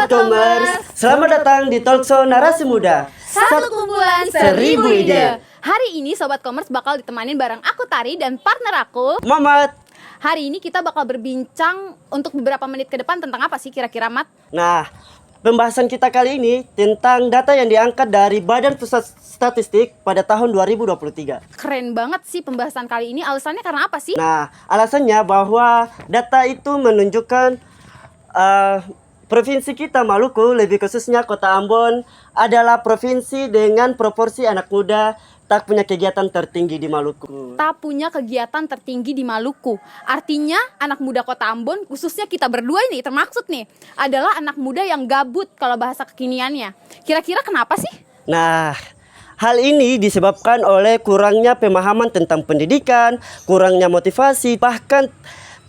Sobat Commerce, selamat datang di Talkshow Narasi Muda. Satu kumpulan 1000 ide. Hari ini Sobat Commerce bakal ditemanin bareng aku Tari dan partner aku Mamat. Hari ini kita bakal berbincang untuk beberapa menit ke depan tentang apa sih kira-kira, Mat? Nah, pembahasan kita kali ini tentang data yang diangkat dari Badan Pusat Statistik pada tahun 2023. Keren banget sih pembahasan kali ini. Alasannya karena apa sih? Nah, alasannya bahwa data itu menunjukkan provinsi kita Maluku, lebih khususnya Kota Ambon, adalah provinsi dengan proporsi anak muda tak punya kegiatan tertinggi di Maluku. Tak punya kegiatan tertinggi di Maluku. Artinya anak muda Kota Ambon, khususnya kita berdua ini termaksud nih, adalah anak muda yang gabut kalau bahasa kekiniannya. Kira-kira kenapa sih? Nah, hal ini disebabkan oleh kurangnya pemahaman tentang pendidikan, kurangnya motivasi, bahkan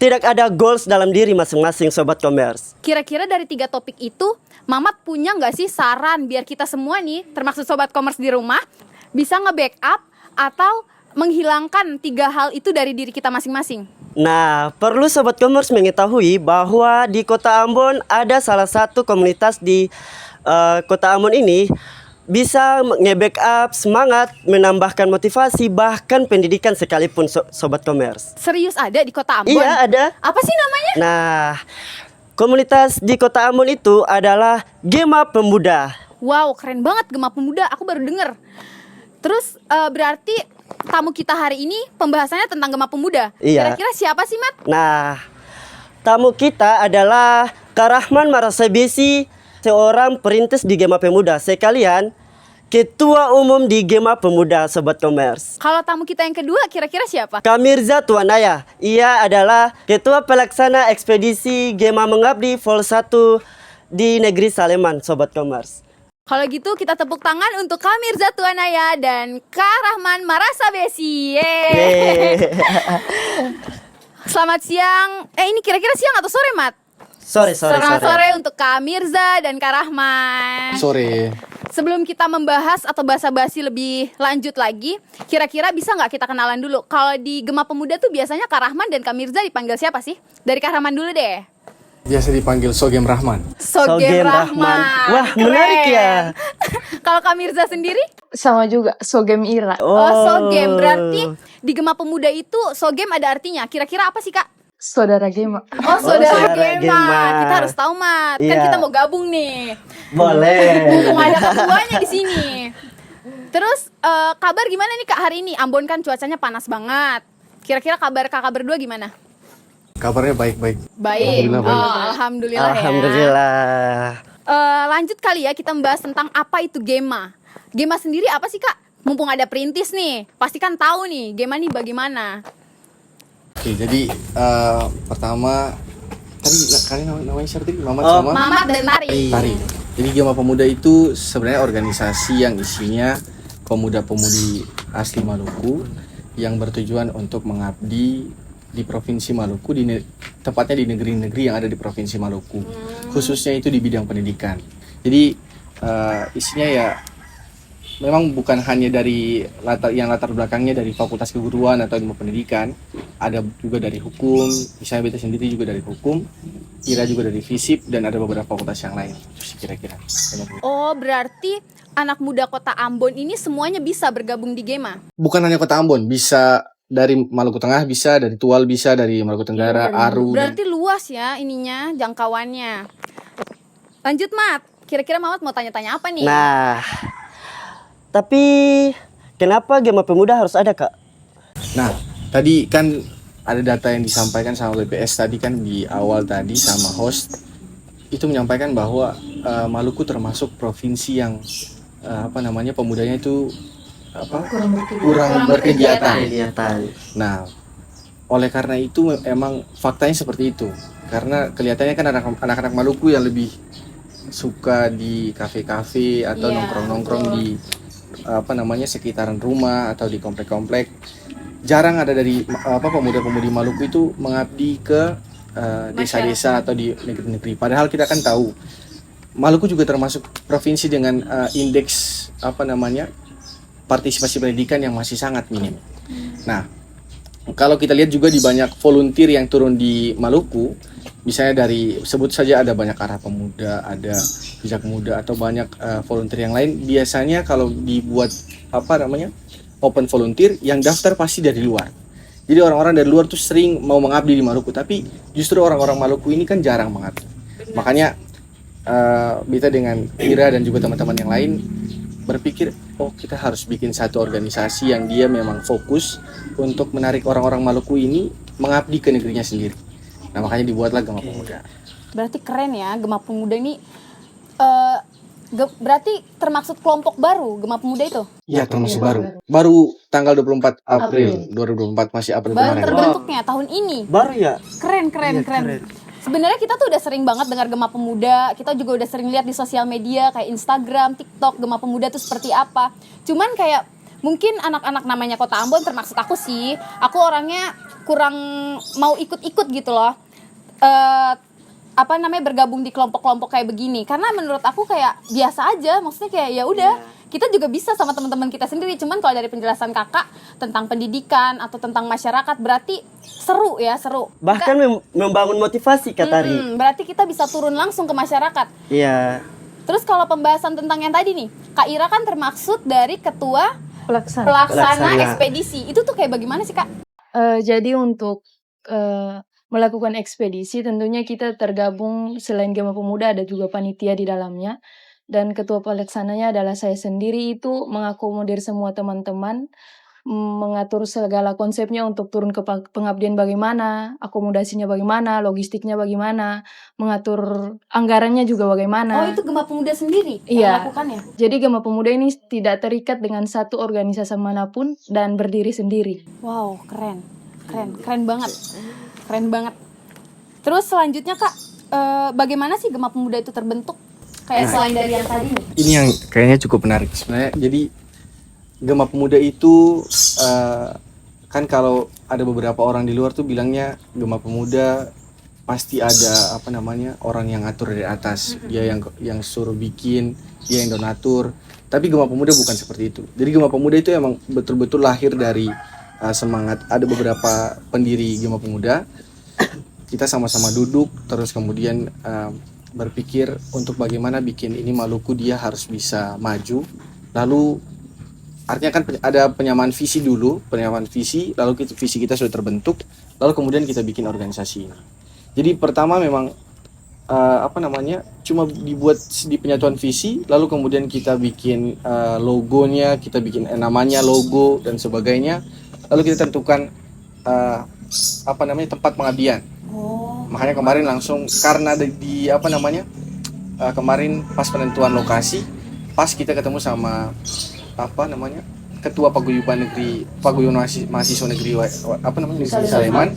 tidak ada goals dalam diri masing-masing Sobat Commerce. Kira-kira dari 3 topik itu, Mamat punya nggak sih saran biar kita semua nih, termasuk Sobat Commerce di rumah, bisa nge-backup atau menghilangkan 3 hal itu dari diri kita masing-masing? Nah, perlu Sobat Commerce mengetahui bahwa di Kota Ambon ada salah satu komunitas di Kota Ambon ini bisa nge-backup semangat, menambahkan motivasi, bahkan pendidikan sekalipun Sobat Commerce. Serius ada di Kota Ambon? Iya, ada. Apa sih namanya? Nah, komunitas di Kota Ambon itu adalah Gema Pemuda. Wow, keren banget Gema Pemuda, aku baru denger. Terus berarti tamu kita hari ini pembahasannya tentang Gema Pemuda. Iya. Kira-kira siapa sih, Mat? Nah, tamu kita adalah Kak Rahman Marasabesi, seorang perintis di Gema Pemuda, sekalian Ketua Umum di Gema Pemuda, Sobat Commerce. Kalau tamu kita yang kedua kira-kira siapa? Kak Mirza Tuanaya, ia adalah Ketua Pelaksana Ekspedisi Gema Mengabdi Vol 1 di Negeri Saleman, Sobat Commerce. Kalau gitu kita tepuk tangan untuk Kak Mirza Tuanaya dan Kak Rahman Marasabesi. Yeay. Selamat siang. Ini kira-kira siang atau sore, Mat? Selamat sore untuk Kak Mirza dan Kak Rahman. Sore. Sebelum kita membahas atau basa-basi lebih lanjut lagi, kira-kira bisa nggak kita kenalan dulu? Kalau di Gema Pemuda tuh biasanya Kak Rahman dan Kak Mirza dipanggil siapa sih? Dari Kak Rahman dulu deh. Biasa dipanggil Sogem Rahman. Sogem Rahman. Wah, Keren. menarik ya. Kalau Kak Mirza sendiri? Sama juga, Sogem Ira. Oh, Sogem. Berarti di Gema Pemuda itu Sogem ada artinya. Kira-kira apa sih, Kak? Saudara Gema. Oh, saudara saudara Gema. Gema. Kita harus tahu, Mat. Kan Iya. kita mau gabung nih. Boleh. Mumpung ada ketuanya di sini. Terus kabar gimana nih Kak hari ini? Ambon kan cuacanya panas banget. Kira-kira kabar Kakak berdua gimana? Kabarnya baik-baik. Baik. Alhamdulillah, baik. Oh, alhamdulillah ya. Alhamdulillah. Lanjut kali ya kita membahas tentang apa itu Gema. Gema sendiri apa sih Kak? Mumpung ada perintis nih, pasti kan tahu nih Gema nih bagaimana. Oke, jadi pertama tadi kalian namanya siapa tadi? Mamat Oh, sama Mamat dan Tari. Tari. Jadi Gema Pemuda itu sebenarnya organisasi yang isinya pemuda-pemudi asli Maluku yang bertujuan untuk mengabdi di Provinsi Maluku, tepatnya di negeri-negeri yang ada di Provinsi Maluku, khususnya itu di bidang pendidikan. Jadi isinya ya memang bukan hanya dari latar belakangnya dari Fakultas Keguruan atau ilmu pendidikan, ada juga dari hukum, misalnya beta sendiri juga dari hukum, Ira juga dari FISIP, dan ada beberapa fakultas yang lain. Terus kira-kira. Oh, berarti anak muda Kota Ambon ini semuanya bisa bergabung di Gema. Bukan hanya Kota Ambon, bisa dari Maluku Tengah, bisa dari Tual, bisa dari Maluku Tenggara, Aru. Berarti luas ya ininya, jangkauannya. Lanjut, Mat. Kira-kira Mamat mau tanya-tanya apa nih? Nah, tapi kenapa Gema Pemuda harus ada, Kak? Nah, tadi kan ada data yang disampaikan sama BPS tadi kan di awal tadi sama host, itu menyampaikan bahwa Maluku termasuk provinsi yang pemudanya itu kurang berkegiatan. Nah, oleh karena itu emang faktanya seperti itu. Karena kelihatannya kan anak-anak Maluku yang lebih suka di kafe-kafe atau nongkrong-nongkrong di sekitaran rumah atau di komplek-komplek. Jarang ada dari pemuda-pemudi Maluku itu mengabdi ke desa-desa atau di negeri-negeri. Padahal kita kan tahu Maluku juga termasuk provinsi dengan indeks partisipasi pendidikan yang masih sangat minim. Nah, kalau kita lihat juga di banyak volunteer yang turun di Maluku, misalnya dari sebut saja ada banyak arah pemuda, ada bijak muda atau banyak volunteer yang lain. Biasanya kalau dibuat open volunteer, yang daftar pasti dari luar. Jadi orang-orang dari luar tuh sering mau mengabdi di Maluku, tapi justru orang-orang Maluku ini kan jarang mengabdi. Makanya Beta dengan Ira dan juga teman-teman yang lain berpikir, oh kita harus bikin satu organisasi yang dia memang fokus untuk menarik orang-orang Maluku ini mengabdi ke negerinya sendiri. Nah makanya dibuatlah Gema Pemuda. Berarti keren ya, Gema Pemuda ini berarti termaksud kelompok baru Gema Pemuda itu? Iya termasuk baru tanggal 24 April 2024, masih April Baru kemarin. terbentuknya tahun ini. Baru ya? Keren. Sebenarnya kita tuh udah sering banget dengar Gema Pemuda. Kita juga udah sering lihat di sosial media kayak Instagram, TikTok, Gema Pemuda tuh seperti apa. Cuman kayak mungkin anak-anak namanya Kota Ambon, termaksud aku sih, aku orangnya kurang mau ikut-ikut gitu loh. Bergabung di kelompok-kelompok kayak begini, karena menurut aku kayak biasa aja, maksudnya kayak ya udah kita juga bisa sama teman-teman kita sendiri. Cuman kalau dari penjelasan kakak tentang pendidikan atau tentang masyarakat, berarti seru. Bahkan membangun motivasi Kak Tari. Berarti kita bisa turun langsung ke masyarakat. Iya. Terus kalau pembahasan tentang yang tadi nih, Kak Ira kan termaksud dari ketua Pelaksana. pelaksana ekspedisi. Itu tuh kayak bagaimana sih Kak? Jadi untuk melakukan ekspedisi tentunya kita tergabung, selain Gema Pemuda ada juga panitia di dalamnya, dan ketua pelaksananya adalah saya sendiri. Itu mengakomodir semua teman-teman, mengatur segala konsepnya untuk turun ke pengabdian bagaimana, akomodasinya bagaimana, logistiknya bagaimana, mengatur anggarannya juga bagaimana. Oh, itu Gema Pemuda sendiri Iya. yang melakukannya? Jadi Gema Pemuda ini tidak terikat dengan satu organisasi manapun dan berdiri sendiri. Wow, keren banget. Terus selanjutnya Kak, bagaimana sih Gema Pemuda itu terbentuk? Kayak selain dari yang tadi nih. Ini yang kayaknya cukup menarik sebenarnya. Jadi Gema Pemuda itu kan kalau ada beberapa orang di luar tuh bilangnya Gema Pemuda pasti ada orang yang atur dari atas, dia yang suruh bikin, dia yang donatur. Tapi Gema Pemuda bukan seperti itu. Jadi Gema Pemuda itu emang betul-betul lahir dari semangat. Ada beberapa pendiri Gema Pemuda, kita sama-sama duduk terus kemudian berpikir untuk bagaimana bikin ini Maluku dia harus bisa maju. Lalu artinya kan ada penyamaan visi dulu, lalu visi kita sudah terbentuk, lalu kemudian kita bikin organisasi ini. Jadi pertama memang cuma dibuat di penyatuan visi, lalu kemudian kita bikin logonya, kita bikin namanya, logo dan sebagainya. Lalu kita tentukan tempat pengabdian. Makanya kemarin langsung karena kemarin pas penentuan lokasi, pas kita ketemu sama ketua paguyuban mahasiswa negeri Sleman,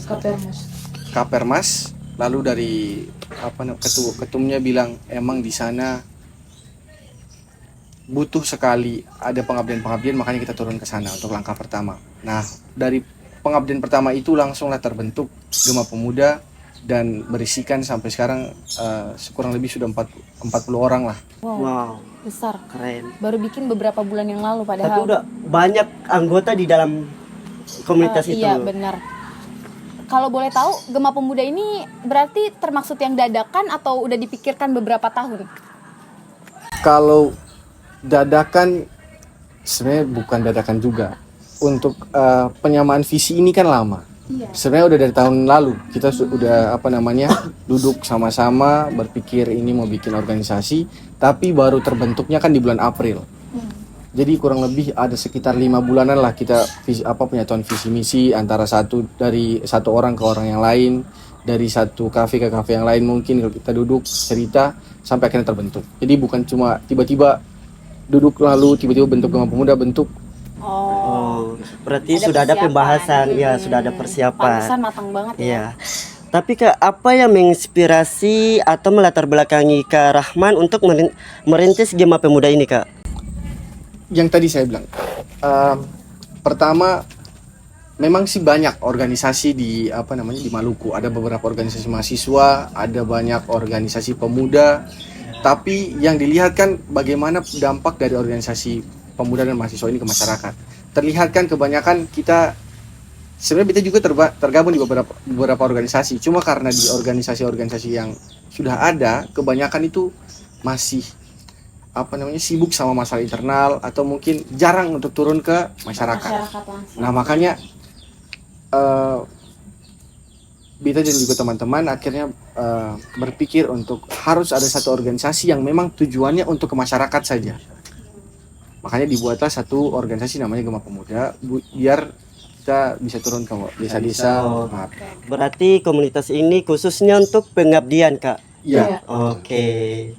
Kapermas. Lalu dari ketumnya bilang emang di sana butuh sekali ada pengabdian, makanya kita turun ke sana untuk langkah pertama. Nah, dari pengabdian pertama itu langsunglah terbentuk Gema Pemuda dan berisikan sampai sekarang kurang lebih sudah 40 orang lah. Wow. Besar. Keren. Baru bikin beberapa bulan yang lalu padahal. Tapi udah banyak anggota di dalam komunitas itu. Iya, benar. Kalau boleh tahu, Gema Pemuda ini berarti termaksud yang dadakan atau udah dipikirkan beberapa tahun? Kalau dadakan, sebenarnya bukan dadakan juga. Untuk penyamaan visi ini kan lama. Iya. Sebenarnya udah dari tahun lalu kita udah duduk sama-sama berpikir ini mau bikin organisasi, tapi baru terbentuknya kan di bulan April. Jadi kurang lebih ada sekitar 5 bulanan lah kita penyatuan visi misi antara dari satu orang ke orang yang lain, dari satu kafe ke kafe yang lain, mungkin kalau kita duduk cerita sampai akhirnya terbentuk. Jadi bukan cuma tiba-tiba duduk lalu tiba-tiba bentuk Gema Pemuda bentuk. Oh, berarti sudah ada pembahasan, ya sudah ada persiapan. Pantesan matang banget ya. Iya. Tapi Kak, apa yang menginspirasi atau melatar belakangi Kak Rahman untuk merintis Gema Pemuda ini, Kak? Yang tadi saya bilang, pertama memang sih banyak organisasi di di Maluku. Ada beberapa organisasi mahasiswa, ada banyak organisasi pemuda. Tapi yang dilihat kan bagaimana dampak dari organisasi pemuda dan mahasiswa ini ke masyarakat. Terlihat kan kebanyakan kita sebenarnya kita juga tergabung di beberapa organisasi. Cuma karena di organisasi-organisasi yang sudah ada, kebanyakan itu masih sibuk sama masalah internal atau mungkin jarang untuk turun ke masyarakat. langsung. Nah makanya Bita dan juga teman-teman akhirnya berpikir untuk harus ada satu organisasi yang memang tujuannya untuk ke masyarakat saja. Makanya dibuatlah satu organisasi namanya Gema Pemuda biar kita bisa turun ke desa-desa. Oh, berarti komunitas ini khususnya untuk pengabdian, Kak. Iya. Oke.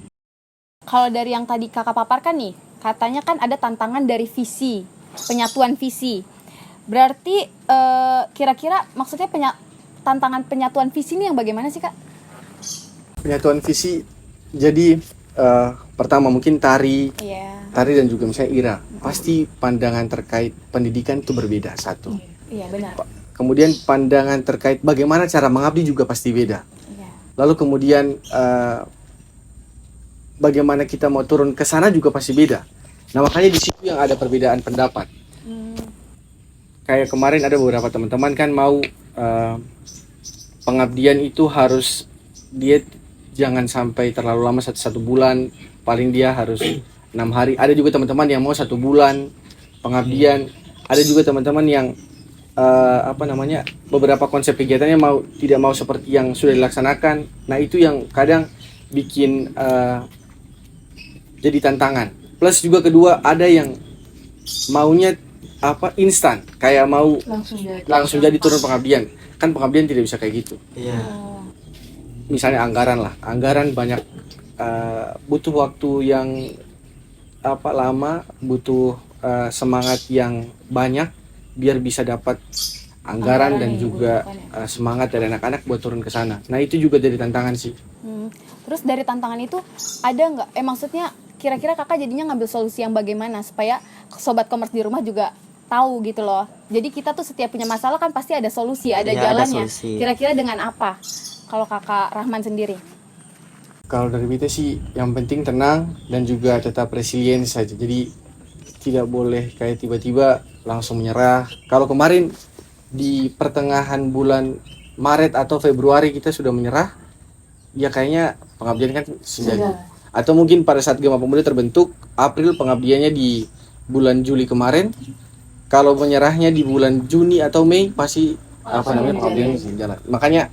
Kalau dari yang tadi kakak paparkan nih, katanya kan ada tantangan dari visi, penyatuan visi. Berarti kira-kira maksudnya tantangan penyatuan visi ini yang bagaimana sih, Kak? Penyatuan visi, jadi pertama mungkin tari dan juga misalnya Ira, pasti pandangan terkait pendidikan itu berbeda satu. Iya benar. Kemudian pandangan terkait bagaimana cara mengabdi juga pasti beda. Iya. Lalu kemudian bagaimana kita mau turun ke sana juga pasti beda. Nah makanya di situ yang ada perbedaan pendapat. Kayak kemarin ada beberapa teman-teman kan mau pengabdian itu harus dia jangan sampai terlalu lama, satu bulan, paling dia harus 6 hari. Ada juga teman-teman yang mau 1 bulan pengabdian. Ada juga teman-teman yang beberapa konsep kegiatannya tidak mau seperti yang sudah dilaksanakan. Nah itu yang kadang bikin jadi tantangan. Plus juga kedua ada yang maunya instan, kayak mau langsung jadi turun pengabdian. Kan pengabdian tidak bisa kayak gitu. Iya. Misalnya anggaran banyak, butuh waktu yang lama, butuh semangat yang banyak biar bisa dapat anggaran dan juga semangat dari anak-anak buat turun ke sana. Nah itu juga jadi tantangan sih. Terus dari tantangan itu ada nggak? Maksudnya kira-kira kakak jadinya ngambil solusi yang bagaimana supaya sobat commerce di rumah juga tahu gitu loh. Jadi kita tuh setiap punya masalah kan pasti ada solusi, ada Ya, ada jalannya. solusi. Kira-kira dengan apa? Kalau kakak Rahman sendiri? Kalau dari kita sih yang penting tenang dan juga tetap resilient saja. Jadi tidak boleh kayak tiba-tiba langsung menyerah. Kalau kemarin di pertengahan bulan Maret atau Februari kita sudah menyerah, ya kayaknya pengabdian kan sudah. Atau mungkin pada saat Gema Pemuda terbentuk, April pengabdiannya di bulan Juli kemarin. Kalau menyerahnya di bulan Juni atau Mei pasti pengabdiannya jalan. Makanya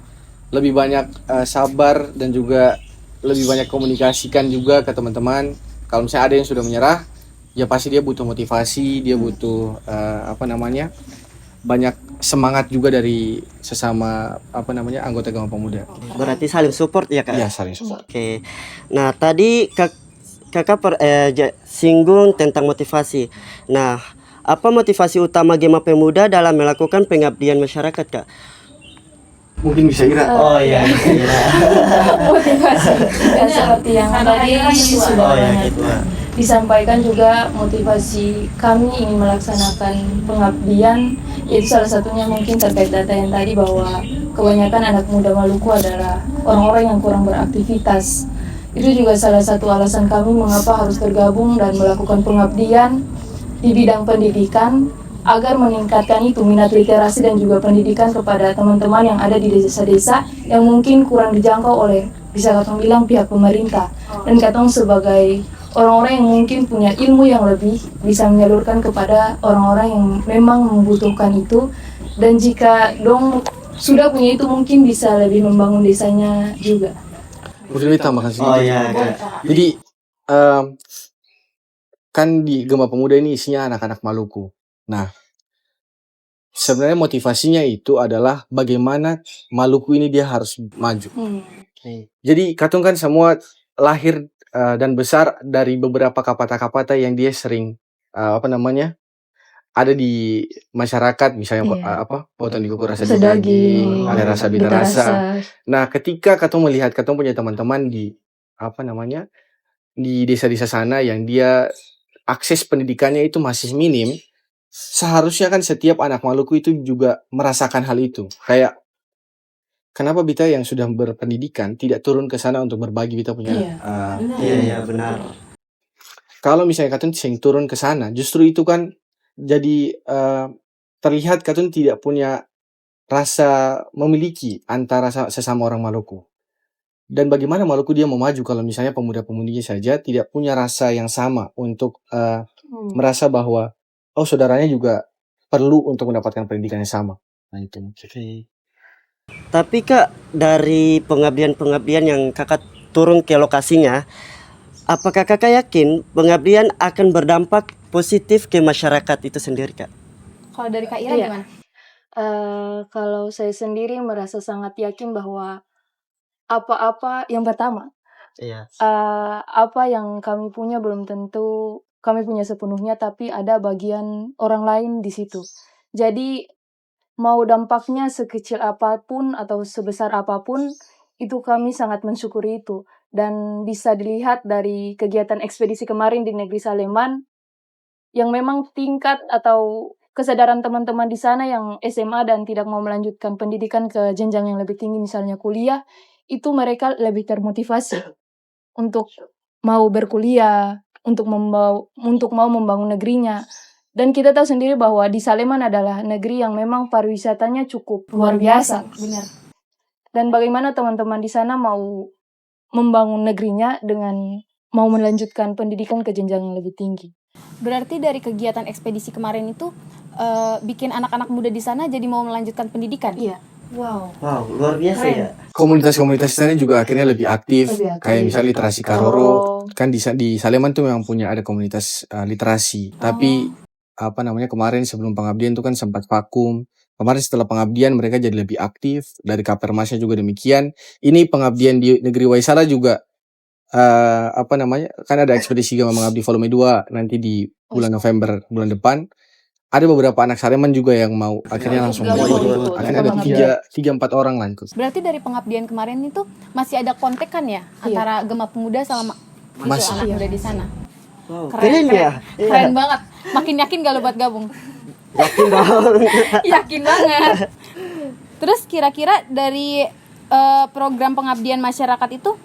lebih banyak sabar dan juga lebih banyak komunikasikan juga ke teman-teman. Kalau misalnya ada yang sudah menyerah, ya pasti dia butuh motivasi, dia butuh banyak semangat juga dari sesama anggota Gema Pemuda. Berarti saling support ya, Kak? Iya, saling support. Oke. Nah, tadi Kakak singgung tentang motivasi. Nah, apa motivasi utama Gema Pemuda dalam melakukan pengabdian masyarakat, Kak? Mungkin bisa Ira. Oh iya. Motivasi ya, seperti yang tadi sudah banyak disampaikan juga, motivasi kami ingin melaksanakan pengabdian yaitu salah satunya mungkin terkait data yang tadi bahwa kebanyakan anak muda Maluku adalah orang-orang yang kurang beraktivitas. Itu juga salah satu alasan kami mengapa harus tergabung dan melakukan pengabdian di bidang pendidikan agar meningkatkan itu minat literasi dan juga pendidikan kepada teman-teman yang ada di desa-desa yang mungkin kurang dijangkau oleh, bisa katong bilang, pihak pemerintah. Dan katong sebagai orang-orang yang mungkin punya ilmu yang lebih bisa menyalurkan kepada orang-orang yang memang membutuhkan itu. Dan jika dong sudah punya itu mungkin bisa lebih membangun desanya juga. Mungkin tambahkan sedikit. Oh iya, Kak. Jadi kan di Gema Pemuda ini isinya anak-anak Maluku. Nah, sebenarnya motivasinya itu adalah bagaimana Maluku ini dia harus maju. Jadi katong kan semua lahir dan besar dari beberapa kapata-kapata yang dia sering ada di masyarakat, misalnya potong di kuku rasa daging, ada rasa bita rasa. Nah, ketika katong melihat katong punya teman-teman di di desa-desa sana yang dia akses pendidikannya itu masih minim, seharusnya kan setiap anak Maluku itu juga merasakan hal itu. Kayak kenapa Bita yang sudah berpendidikan tidak turun ke sana untuk berbagi Bita punya Iya, benar. Kalau misalnya katun sing turun ke sana, justru itu kan jadi terlihat katun tidak punya rasa memiliki antara sesama orang Maluku. Dan bagaimana Maluku dia mau maju kalau misalnya pemuda-pemudinya saja tidak punya rasa yang sama untuk merasa bahwa saudaranya juga perlu untuk mendapatkan pendidikan yang sama. Nah itu. Tapi Kak, dari pengabdian-pengabdian yang Kakak turun ke lokasinya, apakah Kakak yakin pengabdian akan berdampak positif ke masyarakat itu sendiri, Kak? Kalau dari Kak Ira Iya. gimana? Kalau saya sendiri merasa sangat yakin bahwa apa-apa yang pertama, Iya. apa yang kami punya belum tentu kami punya sepenuhnya, tapi ada bagian orang lain di situ. Jadi mau dampaknya sekecil apapun atau sebesar apapun, itu kami sangat mensyukuri itu. Dan bisa dilihat dari kegiatan ekspedisi kemarin di Negeri Saleman, yang memang tingkat atau kesadaran teman-teman di sana yang SMA dan tidak mau melanjutkan pendidikan ke jenjang yang lebih tinggi, misalnya kuliah, itu mereka lebih termotivasi untuk mau berkuliah, untuk mau membangun negerinya. Dan kita tahu sendiri bahwa di Saleman adalah negeri yang memang pariwisatanya cukup luar biasa. Benar. Dan bagaimana teman-teman di sana mau membangun negerinya dengan mau melanjutkan pendidikan ke jenjang yang lebih tinggi. Berarti dari kegiatan ekspedisi kemarin itu bikin anak-anak muda di sana jadi mau melanjutkan pendidikan? Iya. Wow. Wow, luar biasa Keren. ya. Komunitas-komunitas di sana juga akhirnya lebih aktif. Lebih aktif. Kayak misalnya literasi Karoro. Kan di Saleman tuh memang punya ada komunitas literasi. Tapi kemarin sebelum pengabdian tuh kan sempat vakum. Kemarin setelah pengabdian mereka jadi lebih aktif. Dari Kapermasnya juga demikian. Ini pengabdian di Negeri Waisala juga kan ada ekspedisi Gema Mengabdi volume 2 nanti di bulan November bulan depan. Ada beberapa anak Saleman juga yang mau akhirnya langsung gabung. ikut. Akhirnya ada 3-4 orang lah ikut. Berarti dari pengabdian kemarin itu masih ada kontekan ya antara Gema Pemuda sama Masih. anak muda di sana. Wow, keren ya. Iya. Keren banget. Makin yakin gak lo buat gabung? Yakin banget. Yakin banget. Terus kira-kira dari program pengabdian masyarakat itu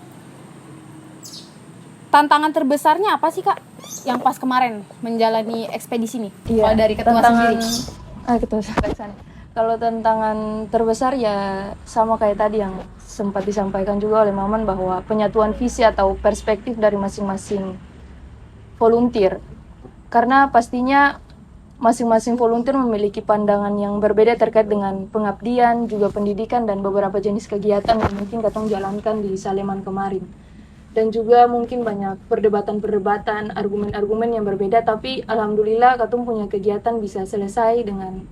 tantangan terbesarnya apa sih Kak? Yang pas kemarin menjalani ekspedisi nih? Kalau dari ketua sendiri. Ketua sendiri. Kalau tantangan terbesar ya sama kayak tadi yang sempat disampaikan juga oleh Maman, bahwa penyatuan visi atau perspektif dari masing-masing volunteer. Karena pastinya masing-masing volunteer memiliki pandangan yang berbeda terkait dengan pengabdian, juga pendidikan, dan beberapa jenis kegiatan yang mungkin katong jalankan di Saleman kemarin. Dan juga mungkin banyak perdebatan-perdebatan, argumen-argumen yang berbeda, tapi alhamdulillah katong punya kegiatan bisa selesai dengan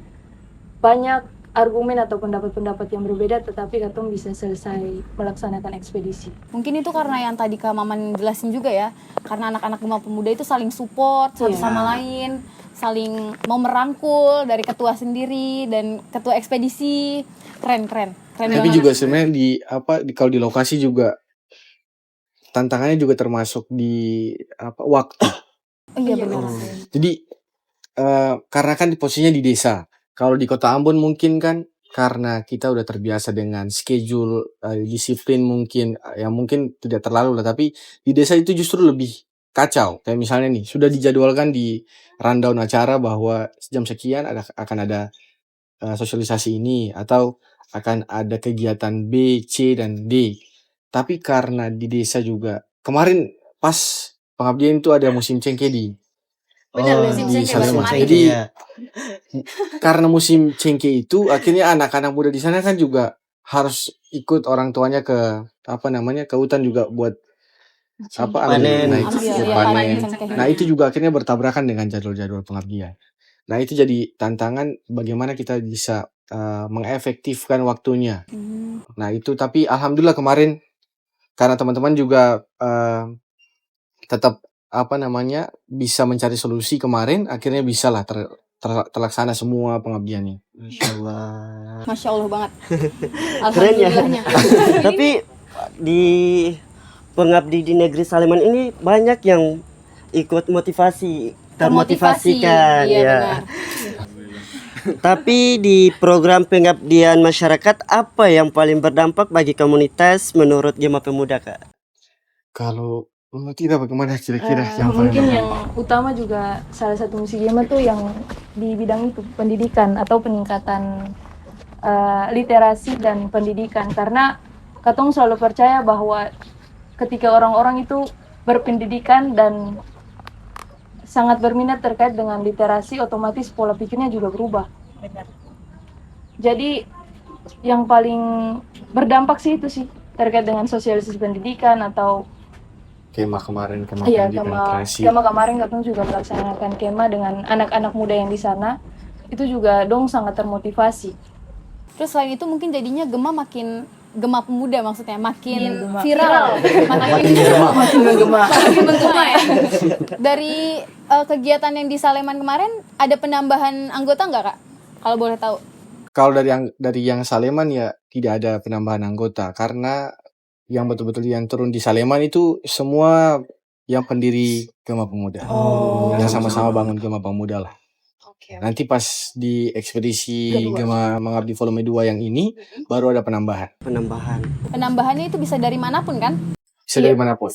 banyak argumen atau pendapat-pendapat yang berbeda, tetapi katong bisa selesai melaksanakan ekspedisi. Mungkin itu karena yang tadi Kak Maman jelasin juga ya, karena anak-anak Gema Pemuda itu saling support satu sama lain, saling mau merangkul dari ketua sendiri dan ketua ekspedisi. Keren Tapi banget. juga sebenarnya kalau di lokasi juga tantangannya juga termasuk di waktu. Iya benar. Jadi karena kan di posisinya di desa. Kalau di Kota Ambon mungkin kan karena kita udah terbiasa dengan schedule disiplin mungkin yang mungkin tidak terlalu lah, tapi di desa itu justru lebih kacau. Kayak misalnya nih sudah dijadwalkan di rundown acara bahwa jam sekian akan ada sosialisasi ini atau akan ada kegiatan B, C dan D. Tapi karena di desa juga kemarin pas pengabdian itu ada musim cengkeh di Musim di cengkeh Saleman. kemarin. Jadi karena musim cengkeh itu akhirnya anak-anak muda di sana kan juga harus ikut orang tuanya ke hutan juga buat Panen. panen. cengkeh. Nah itu juga akhirnya bertabrakan dengan jadwal-jadwal pengabdian. Nah itu jadi tantangan bagaimana kita bisa mengefektifkan waktunya. Nah itu tapi alhamdulillah kemarin karena teman-teman juga tetap bisa mencari solusi kemarin, akhirnya bisa lah terlaksana semua pengabdiannya. Masya Allah banget. Keren ya. Alhamdulillahnya. Tapi di pengabdi di Negeri Saleman ini banyak yang ikut termotivasikan Iya ya. benar. Tapi di program pengabdian masyarakat apa yang paling berdampak bagi komunitas menurut Gema Pemuda, Kak? Kalau tidak bagaimana kira-kira yang paling Mungkin yang berdampak? utama juga salah satu misi Gema tuh yang di bidang itu, pendidikan atau peningkatan literasi dan pendidikan, karena katong selalu percaya bahwa ketika orang-orang itu berpendidikan dan sangat berminat terkait dengan literasi, otomatis pola pikirnya juga berubah. Jadi yang paling berdampak sih itu sih terkait dengan sosialisasi pendidikan atau Kemah kemarin, kemah iya, pendidikan kema literasi. kemarin katong juga melaksanakan kema dengan anak-anak muda yang di sana. Itu juga dong sangat termotivasi. Terus selain itu mungkin jadinya Gema Pemuda maksudnya makin Iya, Gema. viral, makin Makin menggema. makin menggema ya. Dari kegiatan yang di Saleman kemarin ada penambahan anggota nggak Kak? Kalau boleh tahu. Kalau dari yang Saleman ya tidak ada penambahan anggota, karena yang betul-betul yang turun di Saleman itu semua yang pendiri Gema Pemuda. Oh. Yang sama-sama bangun Gema Pemuda lah. Oke. Nanti pas di ekspedisi Kedua. Gema Mengabdi volume 2 yang ini baru ada penambahan. Penambahannya itu bisa dari manapun kan? Bisa dari manapun.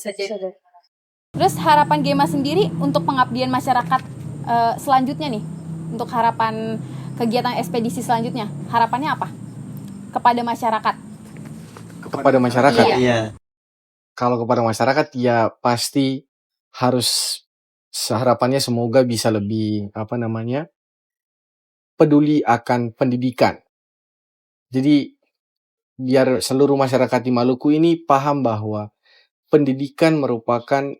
Terus harapan Gema sendiri untuk pengabdian masyarakat selanjutnya nih, untuk harapan kegiatan ekspedisi selanjutnya, harapannya apa kepada masyarakat? Kepada masyarakat. Iya. Kalau kepada masyarakat ya pasti harus harapannya semoga bisa lebih peduli akan pendidikan. Jadi biar seluruh masyarakat di Maluku ini paham bahwa pendidikan merupakan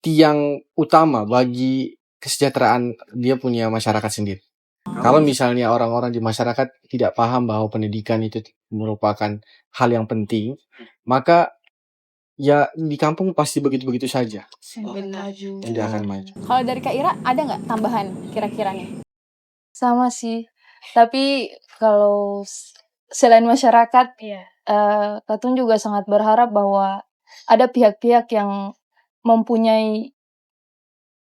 tiang utama bagi kesejahteraan dia punya masyarakat sendiri. Kalau misalnya orang-orang di masyarakat tidak paham bahwa pendidikan itu merupakan hal yang penting, maka ya di kampung pasti begitu-begitu saja, tidak akan maju. Kalau dari Kak Ira ada nggak tambahan kira-kiranya? Sama sih. Tapi kalau selain masyarakat, Katun juga sangat berharap bahwa ada pihak-pihak yang mempunyai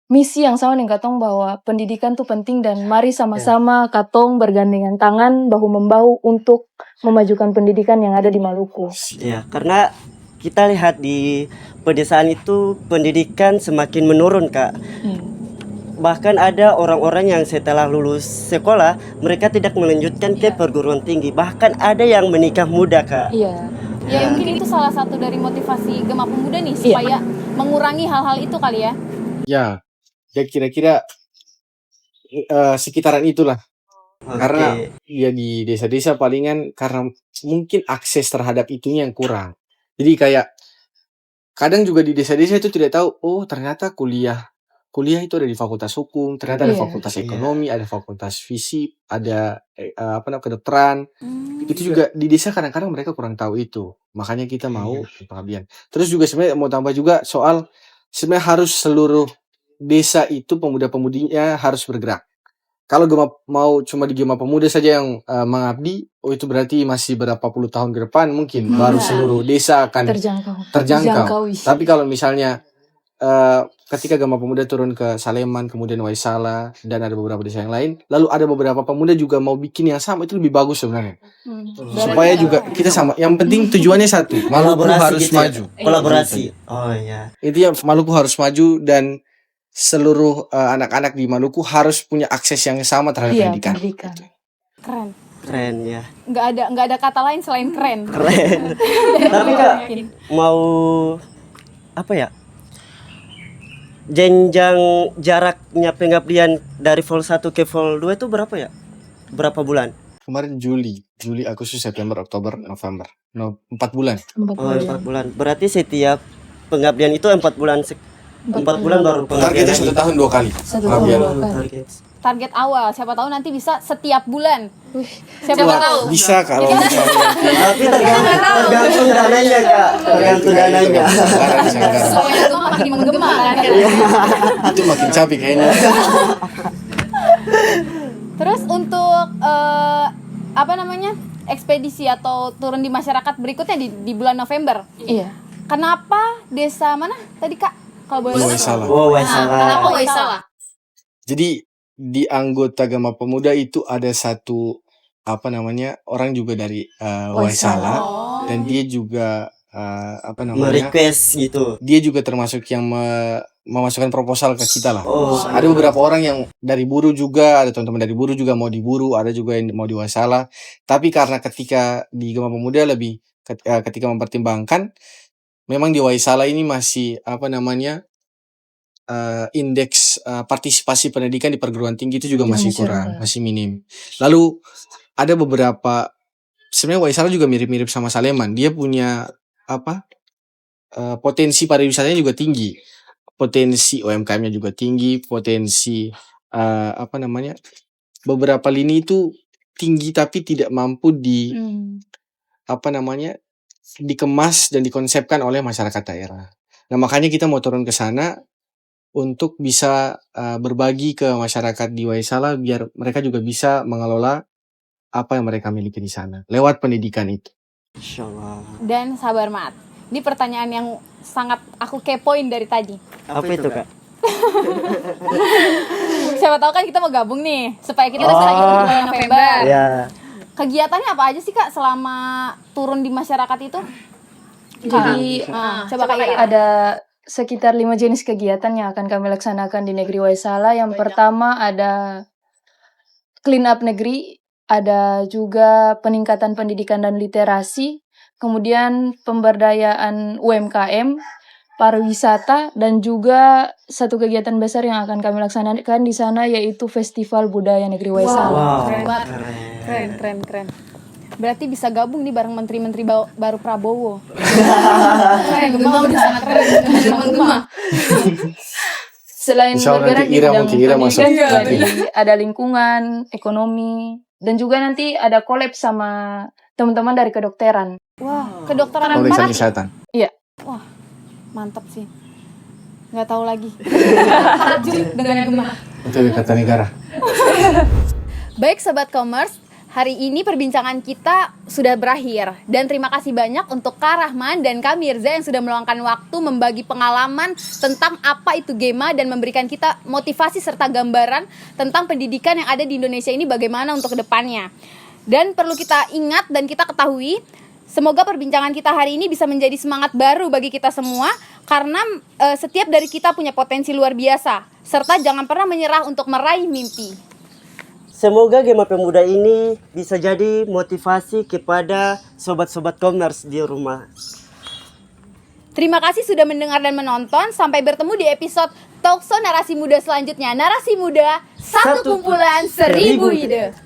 misi yang sama dengan Katong, bahwa pendidikan tuh penting dan mari sama-sama Katong bergandengan tangan bahu-membahu untuk memajukan pendidikan yang ada di Maluku. Ya, karena kita lihat di pedesaan itu pendidikan semakin menurun, Kak. Bahkan ada orang-orang yang setelah lulus sekolah mereka tidak melanjutkan ke perguruan tinggi, bahkan ada yang menikah muda, Kak. Iya. Ya mungkin itu salah satu dari motivasi Gema Pemuda nih supaya mengurangi hal-hal itu kali ya. Ya kira-kira sekitaran itulah. Karena ya di desa-desa palingan karena mungkin akses terhadap itunya yang kurang. Jadi kayak kadang juga di desa-desa itu tidak tahu, oh ternyata kuliah itu ada di fakultas hukum, ternyata ada fakultas ekonomi, ada fakultas fisik, ada kedokteran. Itu juga di desa kadang-kadang mereka kurang tahu itu. Makanya kita mau pengabdian. Terus juga sebenarnya mau tambah juga soal sebenarnya harus seluruh desa itu pemuda-pemudinya harus bergerak. Kalau mau cuma di Gema Pemuda saja yang mengabdi, itu berarti masih berapa puluh tahun ke depan mungkin baru seluruh desa akan terjangkau. Tapi kalau misalnya ketika Gema Pemuda turun ke Saleman, kemudian Waisala, dan ada beberapa desa yang lain, lalu ada beberapa pemuda juga mau bikin yang sama, itu lebih bagus sebenarnya. Supaya juga kita sama. Yang penting tujuannya satu, Maluku harus gitu maju. Kolaborasi. Oh iya. Intinya Maluku harus maju dan seluruh anak-anak di Maluku harus punya akses yang sama terhadap pendidikan. Keren ya. Nggak ada kata lain selain keren. Tapi Kak, mau apa ya, jenjang jaraknya pengabdian dari vol 1 ke vol 2 itu berapa ya? Berapa bulan? Kemarin Juli, Agustus, September, Oktober, November. 4 bulan. 4 bulan. Berarti setiap pengabdian itu 4 bulan. 4 bulan baru pengabdian. Targetnya 1 tahun 2 kali. Target awal, siapa tahu nanti bisa setiap bulan. Siapa Wah, tahu? bisa kalau misalnya. Tapi tergantung dananya, Kak. Tergantung dananya. Soalnya itu makin menggema kan. Itu makin capek kayaknya. Terus untuk ekspedisi atau turun di masyarakat berikutnya di bulan November. Iya. Kenapa desa mana tadi Kak? Kalau boleh tahu. Waisala. Kenapa Waisala? Jadi di anggota Gema Pemuda itu ada satu orang juga dari Waisala. Dan dia juga merequest gitu. Dia juga termasuk yang memasukkan proposal ke kita lah. Oh. Ada beberapa orang yang dari buruh juga, ada teman-teman dari buruh juga mau diburu, ada juga yang mau di Waisala. Tapi karena ketika di Gema Pemuda lebih ketika mempertimbangkan, memang di Waisala ini masih indeks partisipasi pendidikan di perguruan tinggi itu juga masih kurang, masih minim. Lalu ada beberapa, sebenarnya Waisala juga mirip-mirip sama Saleman. Dia punya potensi pariwisatanya juga tinggi, potensi UMKM-nya juga tinggi, potensi beberapa lini itu tinggi tapi tidak mampu dikemas dan dikonsepkan oleh masyarakat daerah. Nah, makanya kita mau turun ke sana untuk bisa berbagi ke masyarakat di Waisala biar mereka juga bisa mengelola apa yang mereka miliki di sana lewat pendidikan itu. Insyaallah. Dan sabar Mat. Ini pertanyaan yang sangat aku kepoin dari tadi. Apa itu, Kak? Siapa tahu kan kita mau gabung nih supaya kita bisa ikut di bulan November. Ya. Kegiatannya apa aja sih Kak selama turun di masyarakat itu? Jadi Coba Kak Ira. ada sekitar 5 jenis kegiatan yang akan kami laksanakan di negeri Waisala. Yang pertama ada clean up negeri, ada juga peningkatan pendidikan dan literasi, kemudian pemberdayaan UMKM, pariwisata, dan juga satu kegiatan besar yang akan kami laksanakan di sana yaitu Festival Budaya Negeri Waisala. Wow. Keren banget. Keren. Berarti bisa gabung nih bareng menteri-menteri baru Prabowo. Keren, Gema udah sangat keren. Gema. Selain Insya Allah bergerak nanti di Ira bidang mungkin Ira masuk. pendidikan juga ada lingkungan, ekonomi, dan juga nanti ada collab sama teman-teman dari kedokteran. Wah, kedokteran Pemeriksaan mana? kesehatan. Iya. Wah, mantap sih. Nggak tahu lagi. Terjun dengan Gema. Itu kata negara. Baik Sobat Commerce, hari ini perbincangan kita sudah berakhir. Dan terima kasih banyak untuk Kak Rahman dan Kak Mirza yang sudah meluangkan waktu membagi pengalaman tentang apa itu Gema dan memberikan kita motivasi serta gambaran tentang pendidikan yang ada di Indonesia ini bagaimana untuk kedepannya. Dan perlu kita ingat dan kita ketahui, semoga perbincangan kita hari ini bisa menjadi semangat baru bagi kita semua. Karena setiap dari kita punya potensi luar biasa. Serta jangan pernah menyerah untuk meraih mimpi. Semoga Gema Pemuda ini bisa jadi motivasi kepada sobat-sobat commerce di rumah. Terima kasih sudah mendengar dan menonton. Sampai bertemu di episode Talkshow Narasi Muda selanjutnya. Narasi Muda, satu kumpulan 1000 ide.